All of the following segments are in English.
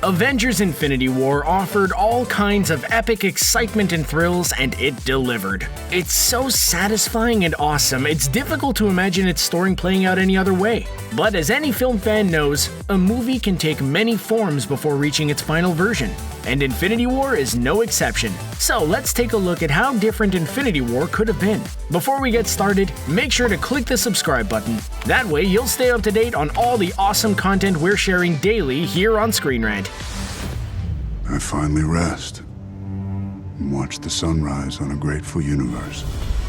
Avengers Infinity War offered all kinds of epic excitement and thrills, and it delivered. It's so satisfying and awesome, it's difficult to imagine its story playing out any other way. But as any film fan knows, a movie can take many forms before reaching its final version, and Infinity War is no exception. So let's take a look at how different Infinity War could have been. Before we get started, make sure to click the subscribe button. That way you'll stay up to date on all the awesome content we're sharing daily here on ScreenRant. I finally rest and watch the sunrise on a grateful universe.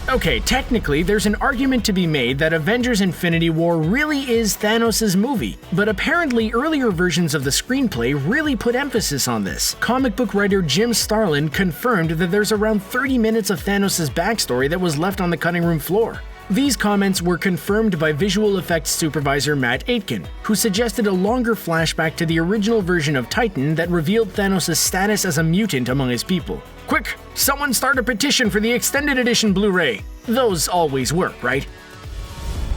Okay, technically, there's an argument to be made that Avengers Infinity War really is Thanos' movie, but apparently earlier versions of the screenplay really put emphasis on this. Comic book writer Jim Starlin confirmed that there's around 30 minutes of Thanos' backstory that was left on the cutting room floor. These comments were confirmed by visual effects supervisor Matt Aitken, who suggested a longer flashback to the original version of Titan that revealed Thanos' status as a mutant among his people. Quick, someone start a petition for the extended edition Blu-ray. Those always work, right?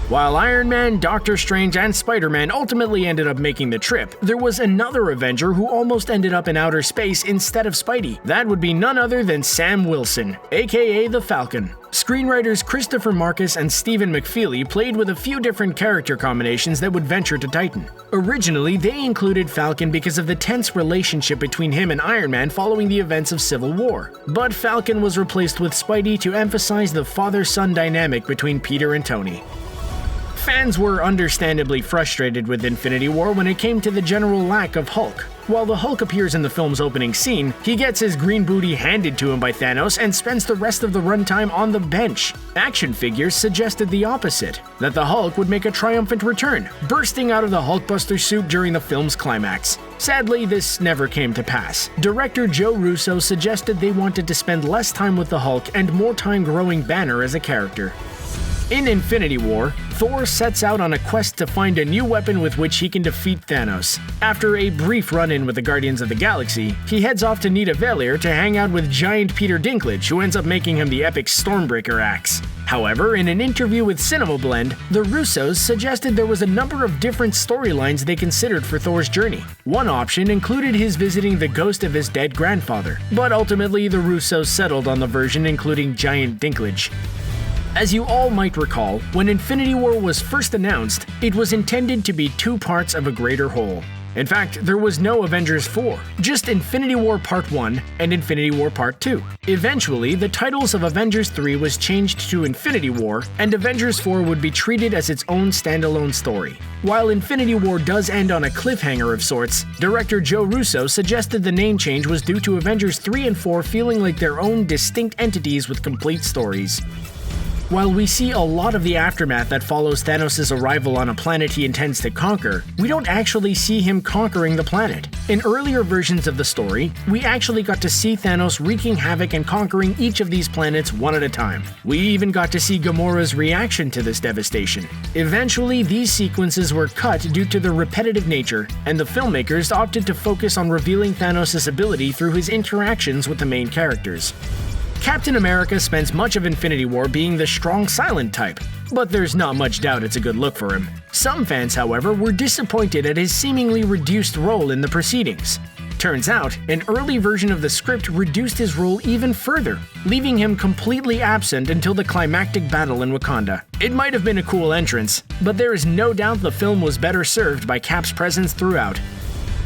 While Iron Man, Doctor Strange, and Spider-Man ultimately ended up making the trip, there was another Avenger who almost ended up in outer space instead of Spidey. That would be none other than Sam Wilson, aka the Falcon. Screenwriters Christopher Marcus and Stephen McFeely played with a few different character combinations that would venture to Titan. Originally, they included Falcon because of the tense relationship between him and Iron Man following the events of Civil War. But Falcon was replaced with Spidey to emphasize the father-son dynamic between Peter and Tony. Fans were understandably frustrated with Infinity War when it came to the general lack of Hulk. While the Hulk appears in the film's opening scene, he gets his green booty handed to him by Thanos and spends the rest of the runtime on the bench. Action figures suggested the opposite, that the Hulk would make a triumphant return, bursting out of the Hulkbuster suit during the film's climax. Sadly, this never came to pass. Director Joe Russo suggested they wanted to spend less time with the Hulk and more time growing Banner as a character. In Infinity War, Thor sets out on a quest to find a new weapon with which he can defeat Thanos. After a brief run-in with the Guardians of the Galaxy, he heads off to Nidavellir to hang out with giant Peter Dinklage, who ends up making him the epic Stormbreaker axe. However, in an interview with CinemaBlend, the Russos suggested there was a number of different storylines they considered for Thor's journey. One option included his visiting the ghost of his dead grandfather, but ultimately the Russos settled on the version including giant Dinklage. As you all might recall, when Infinity War was first announced, it was intended to be two parts of a greater whole. In fact, there was no Avengers 4, just Infinity War Part 1 and Infinity War Part 2. Eventually, the titles of Avengers 3 was changed to Infinity War, and Avengers 4 would be treated as its own standalone story. While Infinity War does end on a cliffhanger of sorts, director Joe Russo suggested the name change was due to Avengers 3 and 4 feeling like their own distinct entities with complete stories. While we see a lot of the aftermath that follows Thanos' arrival on a planet he intends to conquer, we don't actually see him conquering the planet. In earlier versions of the story, we actually got to see Thanos wreaking havoc and conquering each of these planets one at a time. We even got to see Gamora's reaction to this devastation. Eventually, these sequences were cut due to their repetitive nature, and the filmmakers opted to focus on revealing Thanos' ability through his interactions with the main characters. Captain America spends much of Infinity War being the strong silent type, but there's not much doubt it's a good look for him. Some fans, however, were disappointed at his seemingly reduced role in the proceedings. Turns out, an early version of the script reduced his role even further, leaving him completely absent until the climactic battle in Wakanda. It might have been a cool entrance, but there is no doubt the film was better served by Cap's presence throughout.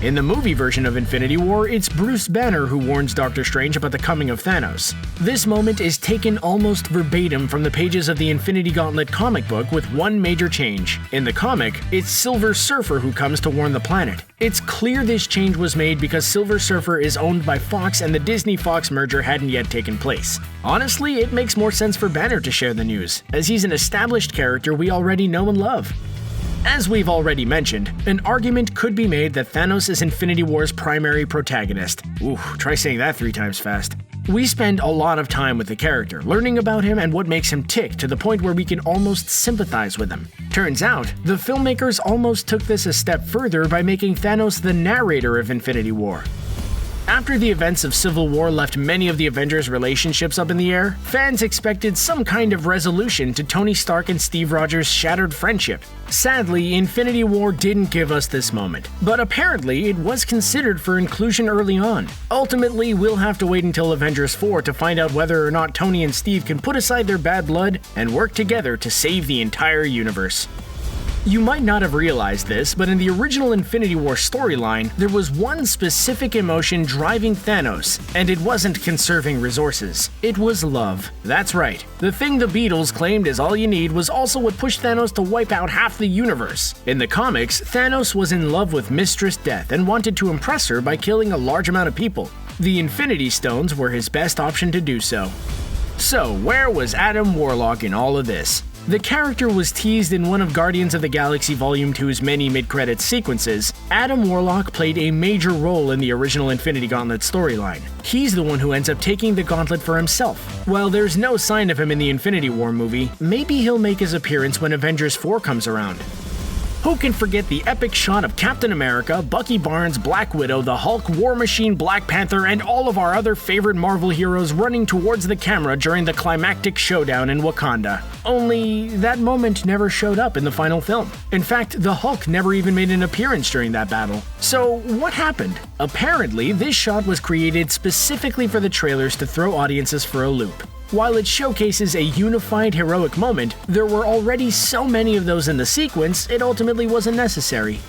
In the movie version of Infinity War, it's Bruce Banner who warns Doctor Strange about the coming of Thanos. This moment is taken almost verbatim from the pages of the Infinity Gauntlet comic book with one major change. In the comic, it's Silver Surfer who comes to warn the planet. It's clear this change was made because Silver Surfer is owned by Fox and the Disney-Fox merger hadn't yet taken place. Honestly, it makes more sense for Banner to share the news, as he's an established character we already know and love. As we've already mentioned, an argument could be made that Thanos is Infinity War's primary protagonist. Ooh, try saying that 3 times fast. We spend a lot of time with the character, learning about him and what makes him tick to the point where we can almost sympathize with him. Turns out, the filmmakers almost took this a step further by making Thanos the narrator of Infinity War. After the events of Civil War left many of the Avengers' relationships up in the air, fans expected some kind of resolution to Tony Stark and Steve Rogers' shattered friendship. Sadly, Infinity War didn't give us this moment, but apparently it was considered for inclusion early on. Ultimately, we'll have to wait until Avengers 4 to find out whether or not Tony and Steve can put aside their bad blood and work together to save the entire universe. You might not have realized this, but in the original Infinity War storyline, there was one specific emotion driving Thanos, and it wasn't conserving resources. It was love. That's right. The thing the Beatles claimed is all you need was also what pushed Thanos to wipe out half the universe. In the comics, Thanos was in love with Mistress Death and wanted to impress her by killing a large amount of people. The Infinity Stones were his best option to do so. So, where was Adam Warlock in all of this? The character was teased in one of Guardians of the Galaxy Volume 2's many mid-credits sequences. Adam Warlock played a major role in the original Infinity Gauntlet storyline. He's the one who ends up taking the gauntlet for himself. While there's no sign of him in the Infinity War movie, maybe he'll make his appearance when Avengers 4 comes around. Who can forget the epic shot of Captain America, Bucky Barnes, Black Widow, the Hulk, War Machine, Black Panther, and all of our other favorite Marvel heroes running towards the camera during the climactic showdown in Wakanda? Only that moment never showed up in the final film. In fact, the Hulk never even made an appearance during that battle. So what happened? Apparently, this shot was created specifically for the trailers to throw audiences for a loop. While it showcases a unified heroic moment, there were already so many of those in the sequence, it ultimately wasn't necessary.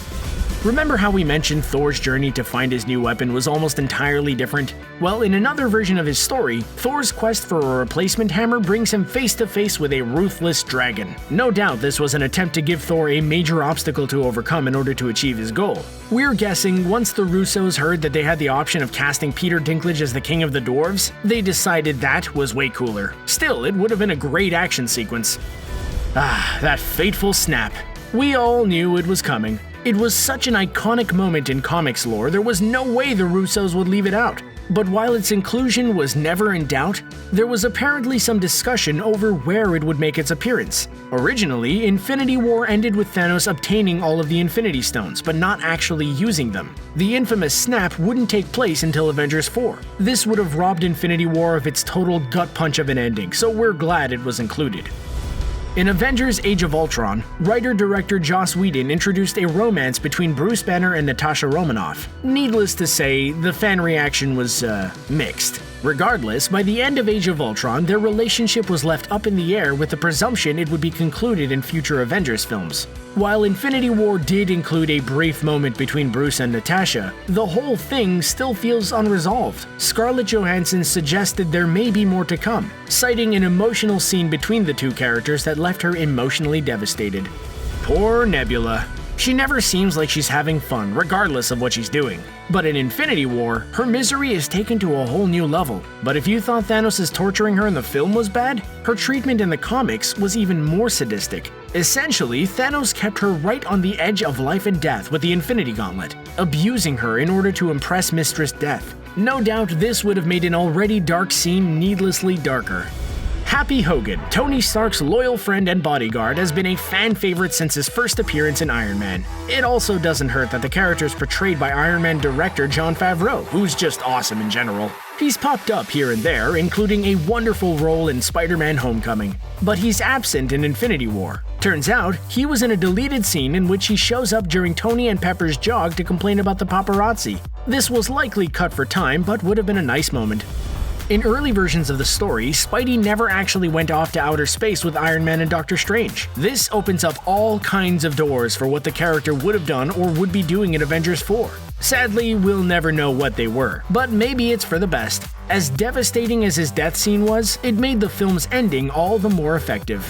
Remember how we mentioned Thor's journey to find his new weapon was almost entirely different? Well, in another version of his story, Thor's quest for a replacement hammer brings him face to face with a ruthless dragon. No doubt this was an attempt to give Thor a major obstacle to overcome in order to achieve his goal. We're guessing once the Russos heard that they had the option of casting Peter Dinklage as the king of the dwarves, they decided that was way cooler. Still, it would have been a great action sequence. Ah, that fateful snap. We all knew it was coming. It was such an iconic moment in comics lore, there was no way the Russos would leave it out. But while its inclusion was never in doubt, there was apparently some discussion over where it would make its appearance. Originally, Infinity War ended with Thanos obtaining all of the Infinity Stones, but not actually using them. The infamous snap wouldn't take place until Avengers 4. This would have robbed Infinity War of its total gut punch of an ending, so we're glad it was included. In Avengers Age of Ultron, writer-director Joss Whedon introduced a romance between Bruce Banner and Natasha Romanoff. Needless to say, the fan reaction was, mixed. Regardless, by the end of Age of Ultron, their relationship was left up in the air with the presumption it would be concluded in future Avengers films. While Infinity War did include a brief moment between Bruce and Natasha, the whole thing still feels unresolved. Scarlett Johansson suggested there may be more to come, citing an emotional scene between the two characters that left her emotionally devastated. Poor Nebula. She never seems like she's having fun, regardless of what she's doing. But in Infinity War, her misery is taken to a whole new level. But if you thought Thanos' torturing her in the film was bad, her treatment in the comics was even more sadistic. Essentially, Thanos kept her right on the edge of life and death with the Infinity Gauntlet, abusing her in order to impress Mistress Death. No doubt this would have made an already dark scene needlessly darker. Happy Hogan, Tony Stark's loyal friend and bodyguard, has been a fan favorite since his first appearance in Iron Man. It also doesn't hurt that the character is portrayed by Iron Man director Jon Favreau, who's just awesome in general. He's popped up here and there, including a wonderful role in Spider-Man Homecoming, but he's absent in Infinity War. Turns out, he was in a deleted scene in which he shows up during Tony and Pepper's jog to complain about the paparazzi. This was likely cut for time, but would have been a nice moment. In early versions of the story, Spidey never actually went off to outer space with Iron Man and Doctor Strange. This opens up all kinds of doors for what the character would have done or would be doing in Avengers 4. Sadly, we'll never know what they were, but maybe it's for the best. As devastating as his death scene was, it made the film's ending all the more effective.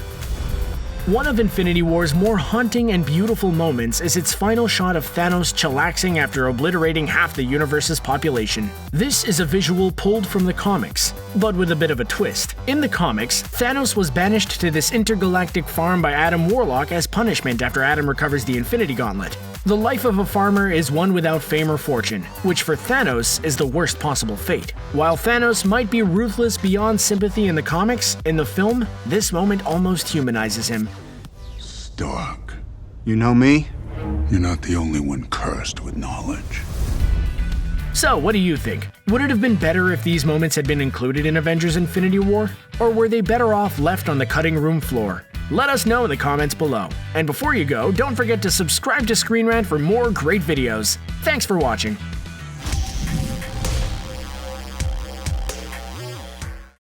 One of Infinity War's more haunting and beautiful moments is its final shot of Thanos chillaxing after obliterating half the universe's population. This is a visual pulled from the comics, but with a bit of a twist. In the comics, Thanos was banished to this intergalactic farm by Adam Warlock as punishment after Adam recovers the Infinity Gauntlet. The life of a farmer is one without fame or fortune, which for Thanos is the worst possible fate. While Thanos might be ruthless beyond sympathy in the comics, in the film, this moment almost humanizes him. Stark, You know me? you're not the only one cursed with knowledge. So, what do you think? Would it have been better if these moments had been included in Avengers Infinity War? Or were they better off left on the cutting room floor? Let us know in the comments below. And before you go, don't forget to subscribe to ScreenRant for more great videos. Thanks for watching.